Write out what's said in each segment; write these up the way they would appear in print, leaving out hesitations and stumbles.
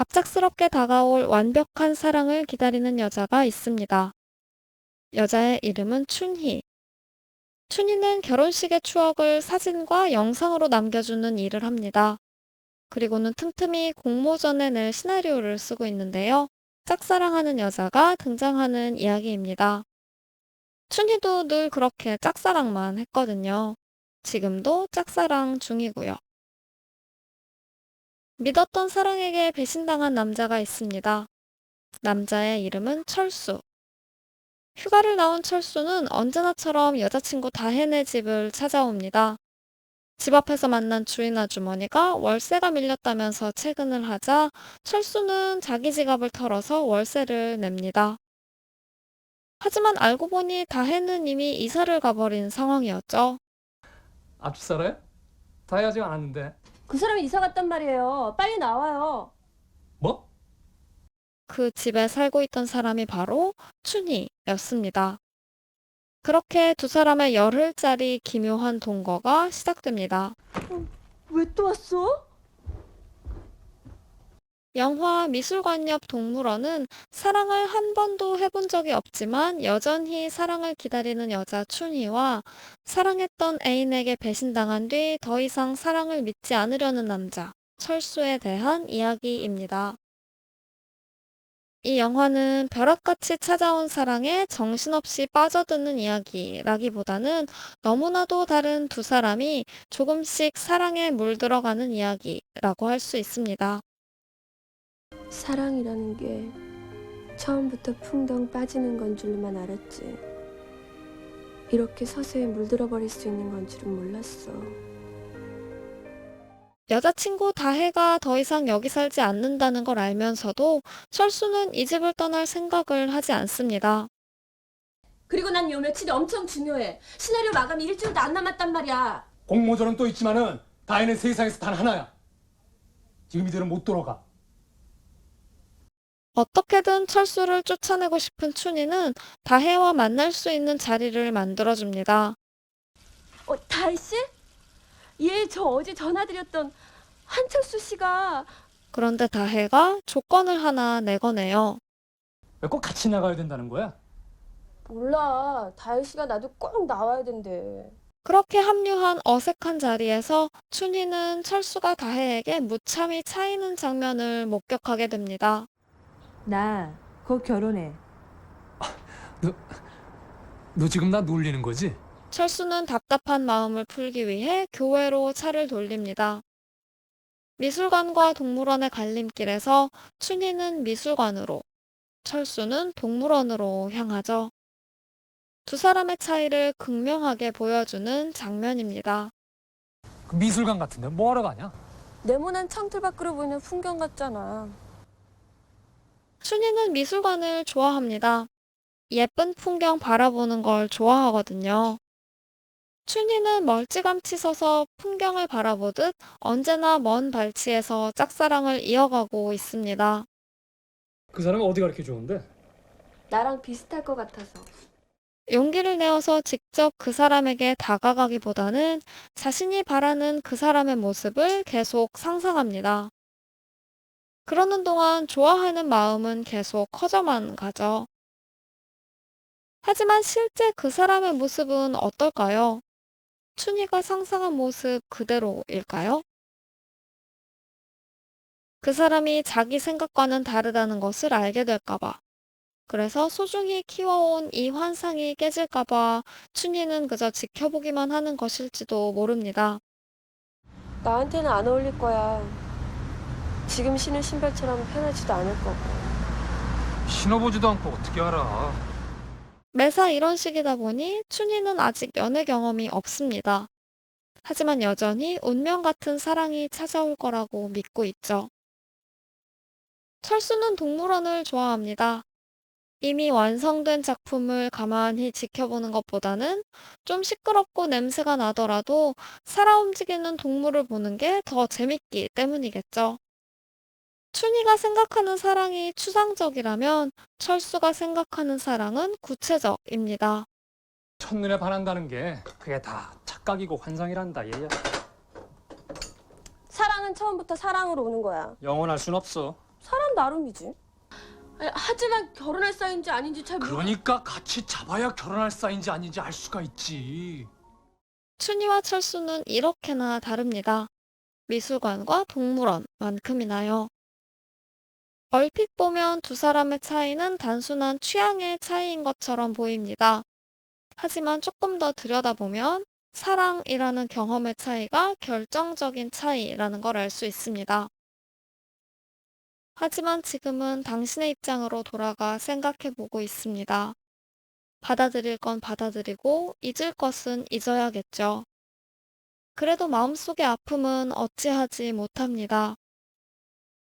갑작스럽게 다가올 완벽한 사랑을 기다리는 여자가 있습니다. 여자의 이름은 춘희. 춘희는 결혼식의 추억을 사진과 영상으로 남겨주는 일을 합니다. 그리고는 틈틈이 공모전에 낼 시나리오를 쓰고 있는데요. 짝사랑하는 여자가 등장하는 이야기입니다. 춘희도 늘 그렇게 짝사랑만 했거든요. 지금도 짝사랑 중이고요. 믿었던 사랑에게 배신당한 남자가 있습니다. 남자의 이름은 철수. 휴가를 나온 철수는 언제나처럼 여자친구 다혜네 집을 찾아옵니다. 집 앞에서 만난 주인 아주머니가 월세가 밀렸다면서 채근을 하자 철수는 자기 지갑을 털어서 월세를 냅니다. 하지만 알고 보니 다혜는 이미 이사를 가버린 상황이었죠. 앞집 살아요? 다 해야지 않았는데. 그 사람이 이사 갔단 말이에요. 빨리 나와요. 뭐? 그 집에 살고 있던 사람이 바로 춘희였습니다. 그렇게 두 사람의 열흘짜리 기묘한 동거가 시작됩니다. 왜 또 왔어? 영화 미술관 옆 동물원은 사랑을 한 번도 해본 적이 없지만 여전히 사랑을 기다리는 여자 춘희와 사랑했던 애인에게 배신당한 뒤 더 이상 사랑을 믿지 않으려는 남자 철수에 대한 이야기입니다. 이 영화는 벼락같이 찾아온 사랑에 정신없이 빠져드는 이야기라기보다는 너무나도 다른 두 사람이 조금씩 사랑에 물들어가는 이야기라고 할 수 있습니다. 사랑이라는 게 처음부터 풍덩 빠지는 건 줄만 알았지. 이렇게 서서히 물들어버릴 수 있는 건 줄은 몰랐어. 여자친구 다혜가 더 이상 여기 살지 않는다는 걸 알면서도 철수는 이 집을 떠날 생각을 하지 않습니다. 그리고 난 요 며칠이 엄청 중요해. 시나리오 마감이 일주일도 안 남았단 말이야. 공모전은 또 있지만은 다혜는 세상에서 단 하나야. 지금 이대로 못 돌아가. 어떻게든 철수를 쫓아내고 싶은 춘희는 다혜와 만날 수 있는 자리를 만들어줍니다. 다혜 씨? 예, 저 어제 전화드렸던 한철수 씨가. 그런데 다혜가 조건을 하나 내거네요. 왜 꼭 같이 나가야 된다는 거야? 몰라. 다혜 씨가 나도 꼭 나와야 된대. 그렇게 합류한 어색한 자리에서 춘희는 철수가 다혜에게 무참히 차이는 장면을 목격하게 됩니다. 나 곧 결혼해. 너 지금 나 놀리는 거지? 철수는 답답한 마음을 풀기 위해 교회로 차를 돌립니다. 미술관과 동물원의 갈림길에서 춘희는 미술관으로, 철수는 동물원으로 향하죠. 두 사람의 차이를 극명하게 보여주는 장면입니다. 그 미술관 같은데 뭐하러 가냐? 네모난 창틀 밖으로 보이는 풍경 같잖아. 춘희는 미술관을 좋아합니다. 예쁜 풍경 바라보는 걸 좋아하거든요. 춘희는 멀찌감치 서서 풍경을 바라보듯 언제나 먼 발치에서 짝사랑을 이어가고 있습니다. 그 사람은 어디가 그렇게 좋은데? 나랑 비슷할 것 같아서. 용기를 내어서 직접 그 사람에게 다가가기보다는 자신이 바라는 그 사람의 모습을 계속 상상합니다. 그러는 동안 좋아하는 마음은 계속 커져만 가죠. 하지만 실제 그 사람의 모습은 어떨까요? 춘희가 상상한 모습 그대로일까요? 그 사람이 자기 생각과는 다르다는 것을 알게 될까봐. 그래서 소중히 키워온 이 환상이 깨질까봐 춘희는 그저 지켜보기만 하는 것일지도 모릅니다. 나한테는 안 어울릴 거야. 지금 신은 신발처럼 편하지도 않을 거고. 신어보지도 않고 어떻게 알아? 매사 이런 식이다 보니 춘희는 아직 연애 경험이 없습니다. 하지만 여전히 운명 같은 사랑이 찾아올 거라고 믿고 있죠. 철수는 동물원을 좋아합니다. 이미 완성된 작품을 가만히 지켜보는 것보다는 좀 시끄럽고 냄새가 나더라도 살아 움직이는 동물을 보는 게 더 재밌기 때문이겠죠. 춘희가 생각하는 사랑이 추상적이라면 철수가 생각하는 사랑은 구체적입니다. 첫눈에 반한다는 게 그게 다 착각이고 환상이란다 얘야. 사랑은 처음부터 사랑으로 오는 거야. 영원할 순 없어. 사랑 사랑 나름이지. 아니, 하지만 결혼할 사이인지 아닌지 잘 모르. 그러니까 같이 잡아야 결혼할 사이인지 아닌지 알 수가 있지. 춘희와 철수는 이렇게나 다릅니다. 미술관과 동물원만큼이나요. 얼핏 보면 두 사람의 차이는 단순한 취향의 차이인 것처럼 보입니다. 하지만 조금 더 들여다보면 사랑이라는 경험의 차이가 결정적인 차이라는 걸 알 수 있습니다. 하지만 지금은 당신의 입장으로 돌아가 생각해 보고 있습니다. 받아들일 건 받아들이고 잊을 것은 잊어야겠죠. 그래도 마음속의 아픔은 어찌하지 못합니다.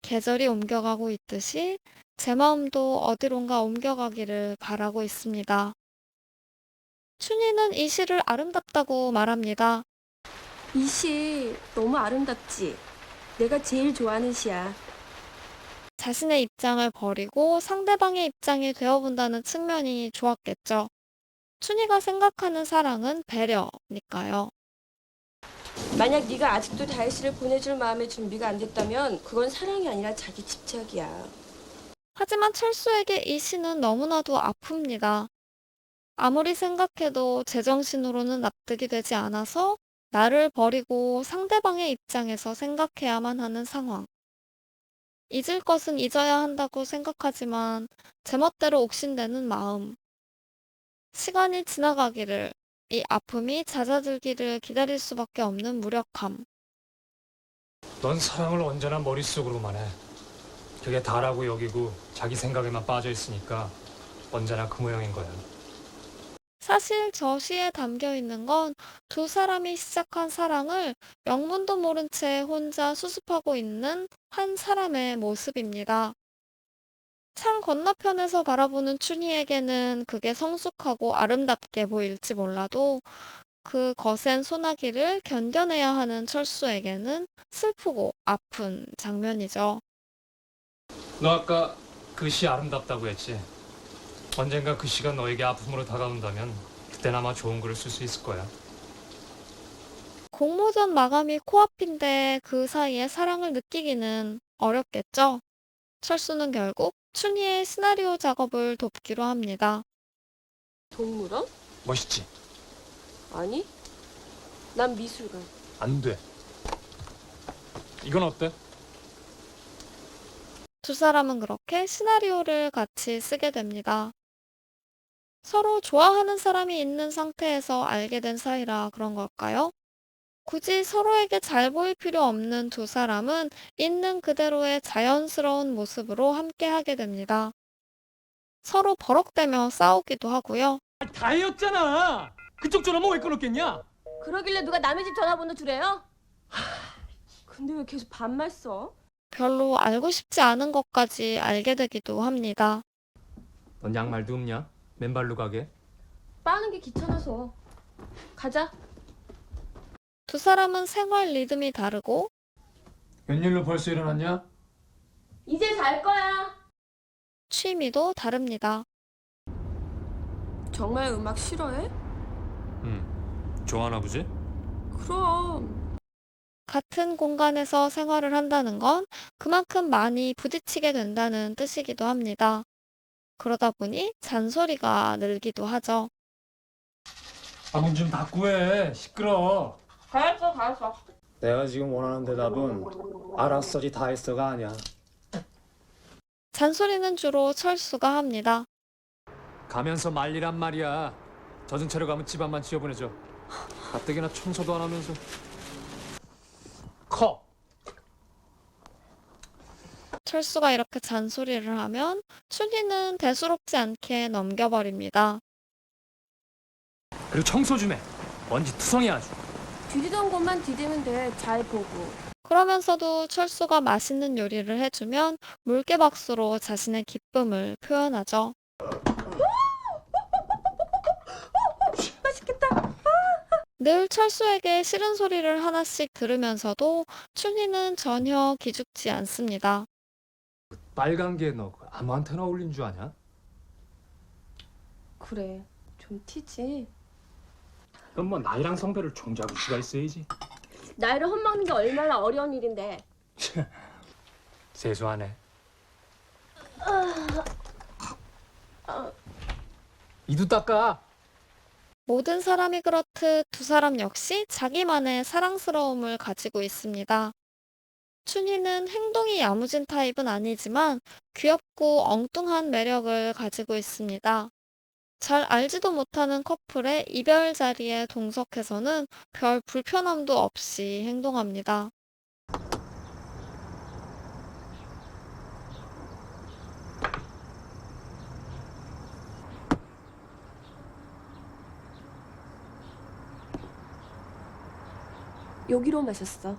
계절이 옮겨가고 있듯이 제 마음도 어디론가 옮겨가기를 바라고 있습니다. 춘희는 이 시를 아름답다고 말합니다. 이 시 너무 아름답지. 내가 제일 좋아하는 시야. 자신의 입장을 버리고 상대방의 입장이 되어본다는 측면이 좋았겠죠. 춘희가 생각하는 사랑은 배려니까요. 만약 네가 아직도 다혜 씨를 보내줄 마음의 준비가 안 됐다면 그건 사랑이 아니라 자기 집착이야. 하지만 철수에게 이 시는 너무나도 아픕니다. 아무리 생각해도 제정신으로는 납득이 되지 않아서 나를 버리고 상대방의 입장에서 생각해야만 하는 상황. 잊을 것은 잊어야 한다고 생각하지만 제멋대로 옥신대는 마음. 시간이 지나가기를, 이 아픔이 잦아들기를 기다릴 수밖에 없는 무력함. 넌 사랑을 언제나 머릿속으로만 해. 그게 다라고 여기고 자기 생각에만 빠져 있으니까 언제나 그 모양인 거야. 사실 저 시에 담겨 있는 건 두 사람이 시작한 사랑을 영문도 모른 채 혼자 수습하고 있는 한 사람의 모습입니다. 창 건너편에서 바라보는 춘희에게는 그게 성숙하고 아름답게 보일지 몰라도 그 거센 소나기를 견뎌내야 하는 철수에게는 슬프고 아픈 장면이죠. 너 아까 그 시 아름답다고 했지? 언젠가 그 시가 너에게 아픔으로 다가온다면 그땐 아마 좋은 글을 쓸 수 있을 거야. 공모전 마감이 코앞인데 그 사이에 사랑을 느끼기는 어렵겠죠? 철수는 결국 춘희의 시나리오 작업을 돕기로 합니다. 동물원? 멋있지? 아니. 난 미술관. 안 돼. 이건 어때? 두 사람은 그렇게 시나리오를 같이 쓰게 됩니다. 서로 좋아하는 사람이 있는 상태에서 알게 된 사이라 그런 걸까요? 굳이 서로에게 잘 보일 필요 없는 두 사람은 있는 그대로의 자연스러운 모습으로 함께하게 됩니다. 서로 버럭대며 싸우기도 하고요. 다혜였잖아. 그쪽 전화만 왜 끊었겠냐? 그러길래 누가 남의 집 전화번호 주래요? 근데 왜 계속 반말 써? 별로 알고 싶지 않은 것까지 알게 되기도 합니다. 넌 양말도 없냐? 맨발로 가게? 빠는 게 귀찮아서. 가자. 두 사람은 생활 리듬이 다르고 웬일로 벌써 일어났냐? 이제 잘 거야. 취미도 다릅니다. 정말 음악 싫어해? 좋아하나 보지? 그럼. 같은 공간에서 생활을 한다는 건 그만큼 많이 부딪히게 된다는 뜻이기도 합니다. 그러다 보니 잔소리가 늘기도 하죠. 아, 문 좀 닫고 해. 시끄러. 잘했어. 내가 지금 원하는 대답은 알았어지 다 했어가 아니야. 잔소리는 주로 철수가 합니다. 가면서 말리란 말이야. 젖은 채로 가면 집안만 지어보내줘. 가뜩이나 청소도 안 하면서. 커. 철수가 이렇게 잔소리를 하면 춘희는 대수롭지 않게 넘겨버립니다. 그리고 청소 좀 해. 먼지 투성이 아주. 뒤지던 곳만 뒤지면 돼. 잘 보고. 그러면서도 철수가 맛있는 요리를 해주면 물개박수로 자신의 기쁨을 표현하죠. 맛있겠다. 늘 철수에게 싫은 소리를 하나씩 들으면서도 춘희는 전혀 기죽지 않습니다. 빨간 게 너 아무한테나 어울린 줄 아냐? 그래. 좀 티지. 넌 뭐 나이랑 성별을 종잡을 수가 있어야지. 나이를 헛먹는 게 얼마나 어려운 일인데. 세수하네. 이도 닦아. 모든 사람이 그렇듯 두 사람 역시 자기만의 사랑스러움을 가지고 있습니다. 춘희는 행동이 야무진 타입은 아니지만 귀엽고 엉뚱한 매력을 가지고 있습니다. 잘 알지도 못하는 커플의 이별 자리에 동석해서는 별 불편함도 없이 행동합니다. 여기로 마셨어.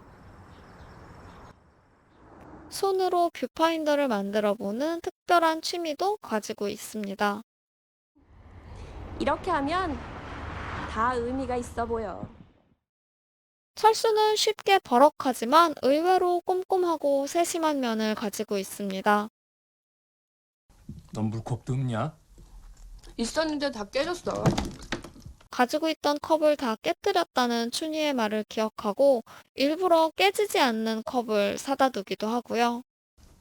손으로 뷰파인더를 만들어 보는 특별한 취미도 가지고 있습니다. 이렇게 하면 다 의미가 있어 보여. 철수는 쉽게 버럭하지만 의외로 꼼꼼하고 세심한 면을 가지고 있습니다. 넌 물컵도 없냐? 있었는데 다 깨졌어. 가지고 있던 컵을 다 깨뜨렸다는 춘희의 말을 기억하고 일부러 깨지지 않는 컵을 사다 두기도 하고요.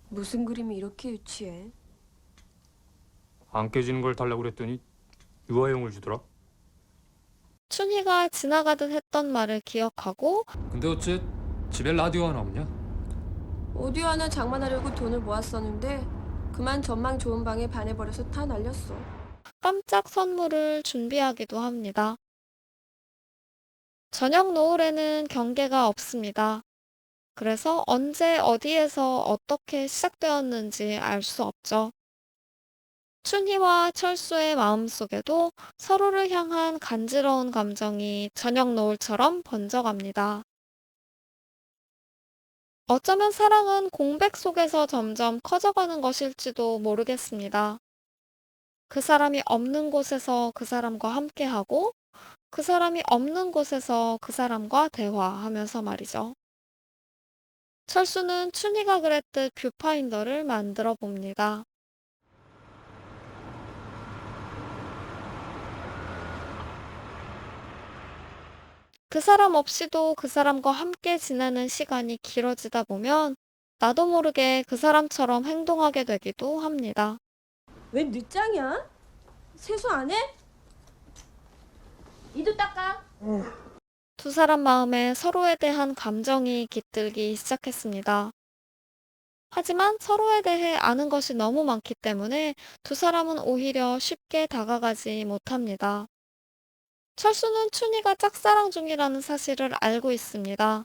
무슨 그림이 이렇게 유치해? 안 깨지는 걸 달라고 그랬더니 유아용을 주더라. 춘희가 지나가듯 했던 말을 기억하고 근데 어째 집에 라디오 하나 없냐? 오디오 하나 장만하려고 돈을 모았었는데 그만 전망 좋은 방에 반해버려서 다 날렸어. 깜짝 선물을 준비하기도 합니다. 저녁 노을에는 경계가 없습니다. 그래서 언제 어디에서 어떻게 시작되었는지 알 수 없죠. 춘희와 철수의 마음속에도 서로를 향한 간지러운 감정이 저녁 노을처럼 번져갑니다. 어쩌면 사랑은 공백 속에서 점점 커져가는 것일지도 모르겠습니다. 그 사람이 없는 곳에서 그 사람과 함께하고 그 사람이 없는 곳에서 그 사람과 대화하면서 말이죠. 철수는 춘희가 그랬듯 뷰파인더를 만들어 봅니다. 그 사람 없이도 그 사람과 함께 지내는 시간이 길어지다 보면 나도 모르게 그 사람처럼 행동하게 되기도 합니다. 왜 늦장이야? 세수 안 해? 이도 닦아. 두 사람 마음에 서로에 대한 감정이 깃들기 시작했습니다. 하지만 서로에 대해 아는 것이 너무 많기 때문에 두 사람은 오히려 쉽게 다가가지 못합니다. 철수는 춘희가 짝사랑 중이라는 사실을 알고 있습니다.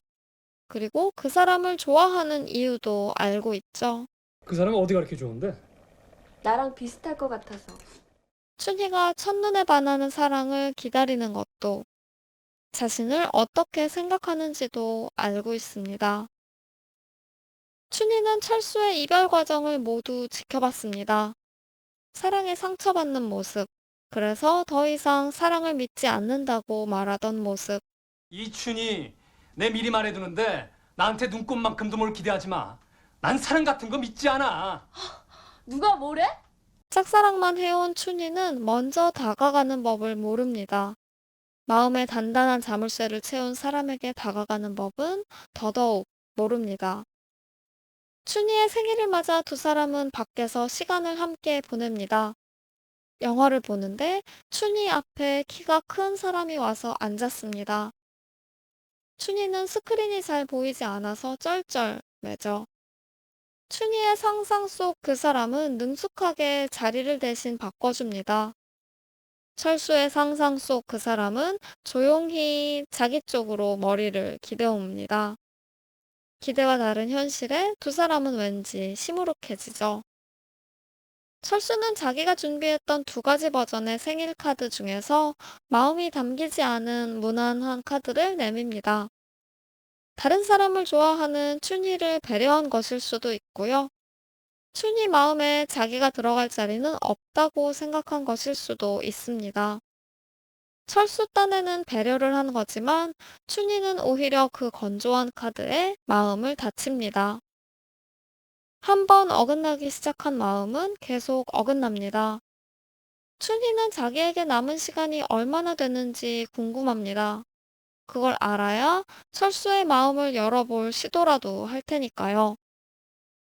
그리고 그 사람을 좋아하는 이유도 알고 있죠. 그 사람은 어디가 그렇게 좋은데? 나랑 비슷할 것 같아서. 춘희가 첫눈에 반하는 사랑을 기다리는 것도 자신을 어떻게 생각하는지도 알고 있습니다. 춘희는 철수의 이별 과정을 모두 지켜봤습니다. 사랑에 상처받는 모습, 그래서 더 이상 사랑을 믿지 않는다고 말하던 모습, 이춘이, 내 미리 말해두는데 나한테 눈꼽만큼도 뭘 기대하지 마. 난 사랑 같은 거 믿지 않아. 누가 뭐래? 짝사랑만 해온 춘희는 먼저 다가가는 법을 모릅니다. 마음에 단단한 자물쇠를 채운 사람에게 다가가는 법은 더더욱 모릅니다. 춘희의 생일을 맞아 두 사람은 밖에서 시간을 함께 보냅니다. 영화를 보는데 춘희 앞에 키가 큰 사람이 와서 앉았습니다. 춘희는 스크린이 잘 보이지 않아서 쩔쩔매죠. 춘희의 상상 속 그 사람은 능숙하게 자리를 대신 바꿔줍니다. 철수의 상상 속 그 사람은 조용히 자기 쪽으로 머리를 기대옵니다. 기대와 다른 현실에 두 사람은 왠지 시무룩해지죠. 철수는 자기가 준비했던 두 가지 버전의 생일 카드 중에서 마음이 담기지 않은 무난한 카드를 내밉니다. 다른 사람을 좋아하는 춘희를 배려한 것일 수도 있고요. 춘희 마음에 자기가 들어갈 자리는 없다고 생각한 것일 수도 있습니다. 철수 딴에는 배려를 한 거지만 춘희는 오히려 그 건조한 카드에 마음을 다칩니다. 한 번 어긋나기 시작한 마음은 계속 어긋납니다. 춘희는 자기에게 남은 시간이 얼마나 되는지 궁금합니다. 그걸 알아야 철수의 마음을 열어볼 시도라도 할 테니까요.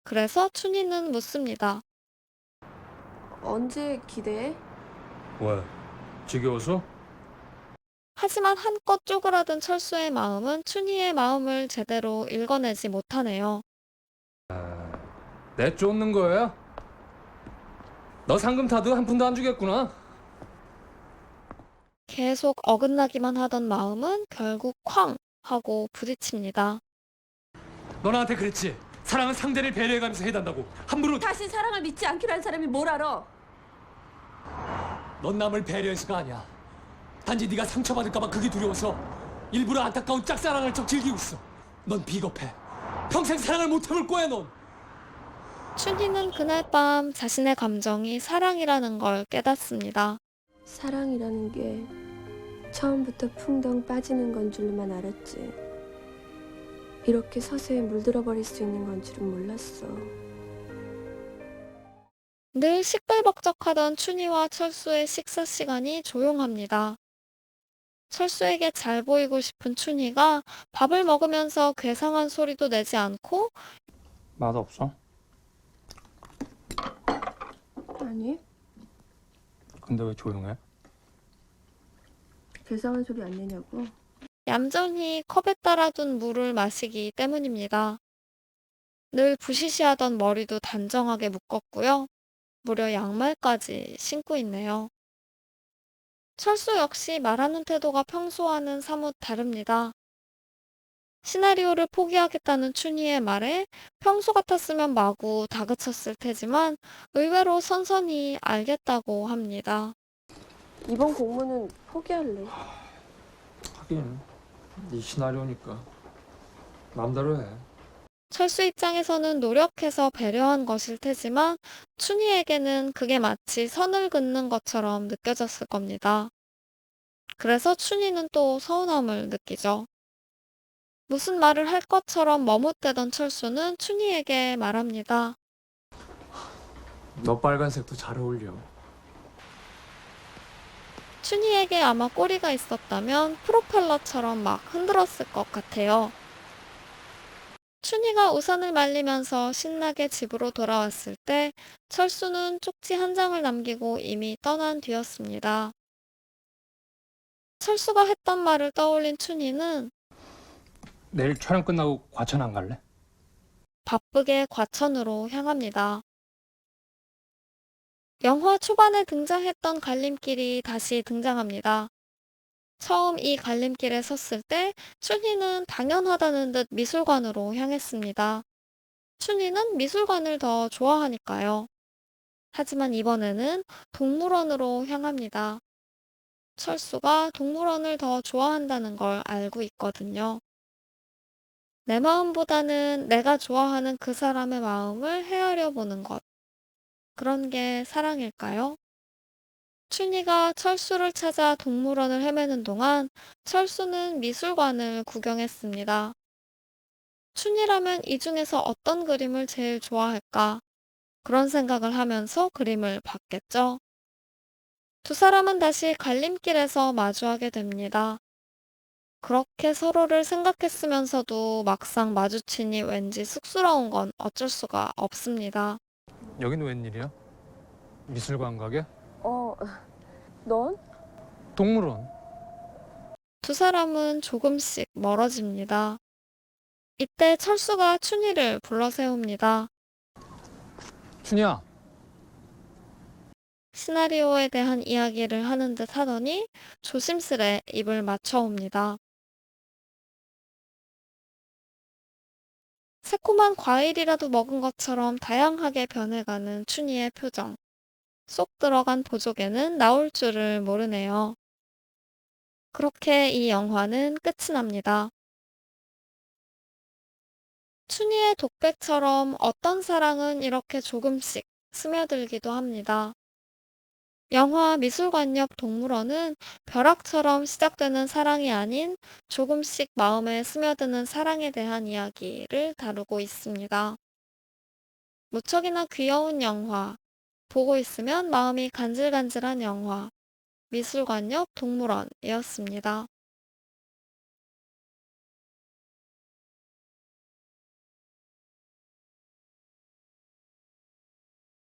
그래서 춘희는 묻습니다. 언제 기대해? 왜? 지겨워서? 하지만 한껏 쪼그라든 철수의 마음은 춘희의 마음을 제대로 읽어내지 못하네요. 내 쫓는 거야? 너 상금 타도 한 푼도 안 주겠구나. 계속 어긋나기만 하던 마음은 결국 쾅 하고 부딪힙니다. 너 나한테 그랬지? 사랑은 상대를 배려해가면서 해야 한다고. 함부로. 다시 사랑을 믿지 않기로 한 사람이 뭘 알아? 넌 남을 배려해서가 아니야. 단지 네가 상처받을까봐 그게 두려워서 일부러 안타까운 짝사랑을 좀 즐기고 있어. 넌 비겁해. 평생 사랑을 못 해볼 거야 넌. 춘희는 그날 밤 자신의 감정이 사랑이라는 걸 깨닫습니다. 사랑이라는 게 처음부터 풍덩 빠지는 건 줄만 알았지. 이렇게 서서히 물들어 버릴 수 있는 건 줄은 몰랐어. 늘 시끌벅적하던 춘희와 철수의 식사 시간이 조용합니다. 철수에게 잘 보이고 싶은 춘희가 밥을 먹으면서 괴상한 소리도 내지 않고 맛없어? 아니, 근데 왜 조용해? 괴상한 소리 안 내냐고. 얌전히 컵에 따라둔 물을 마시기 때문입니다. 늘 부시시하던 머리도 단정하게 묶었고요. 무려 양말까지 신고 있네요. 철수 역시 말하는 태도가 평소와는 사뭇 다릅니다. 시나리오를 포기하겠다는 춘희의 말에 평소 같았으면 마구 다그쳤을 테지만 의외로 선선히 알겠다고 합니다. 이번 공모는 포기할래. 하긴 네 시나리오니까 마음대로 해. 철수 입장에서는 노력해서 배려한 것일 테지만 춘희에게는 그게 마치 선을 긋는 것처럼 느껴졌을 겁니다. 그래서 춘희는 또 서운함을 느끼죠. 무슨 말을 할 것처럼 머뭇대던 철수는 춘희에게 말합니다. 너 빨간색도 잘 어울려. 춘희에게 아마 꼬리가 있었다면 프로펠러처럼 막 흔들었을 것 같아요. 춘희가 우산을 말리면서 신나게 집으로 돌아왔을 때 철수는 쪽지 한 장을 남기고 이미 떠난 뒤였습니다. 철수가 했던 말을 떠올린 춘희는 내일 촬영 끝나고 과천 안 갈래? 바쁘게 과천으로 향합니다. 영화 초반에 등장했던 갈림길이 다시 등장합니다. 처음 이 갈림길에 섰을 때 춘희는 당연하다는 듯 미술관으로 향했습니다. 춘희는 미술관을 더 좋아하니까요. 하지만 이번에는 동물원으로 향합니다. 철수가 동물원을 더 좋아한다는 걸 알고 있거든요. 내 마음보다는 내가 좋아하는 그 사람의 마음을 헤아려 보는 것. 그런 게 사랑일까요? 춘희가 철수를 찾아 동물원을 헤매는 동안 철수는 미술관을 구경했습니다. 춘희라면 이 중에서 어떤 그림을 제일 좋아할까? 그런 생각을 하면서 그림을 봤겠죠. 두 사람은 다시 갈림길에서 마주하게 됩니다. 그렇게 서로를 생각했으면서도 막상 마주치니 왠지 쑥스러운 건 어쩔 수가 없습니다. 여긴 웬일이야? 미술관 가게? 넌? 동물원. 두 사람은 조금씩 멀어집니다. 이때 철수가 춘희를 불러 세웁니다. 춘희야, 시나리오에 대한 이야기를 하는 듯 하더니 조심스레 입을 맞춰옵니다. 새콤한 과일이라도 먹은 것처럼 다양하게 변해가는 춘희의 표정. 쏙 들어간 보조개는 나올 줄을 모르네요. 그렇게 이 영화는 끝이 납니다. 춘희의 독백처럼 어떤 사랑은 이렇게 조금씩 스며들기도 합니다. 영화 미술관 옆 동물원은 벼락처럼 시작되는 사랑이 아닌 조금씩 마음에 스며드는 사랑에 대한 이야기를 다루고 있습니다. 무척이나 귀여운 영화, 보고 있으면 마음이 간질간질한 영화, 미술관 옆 동물원이었습니다.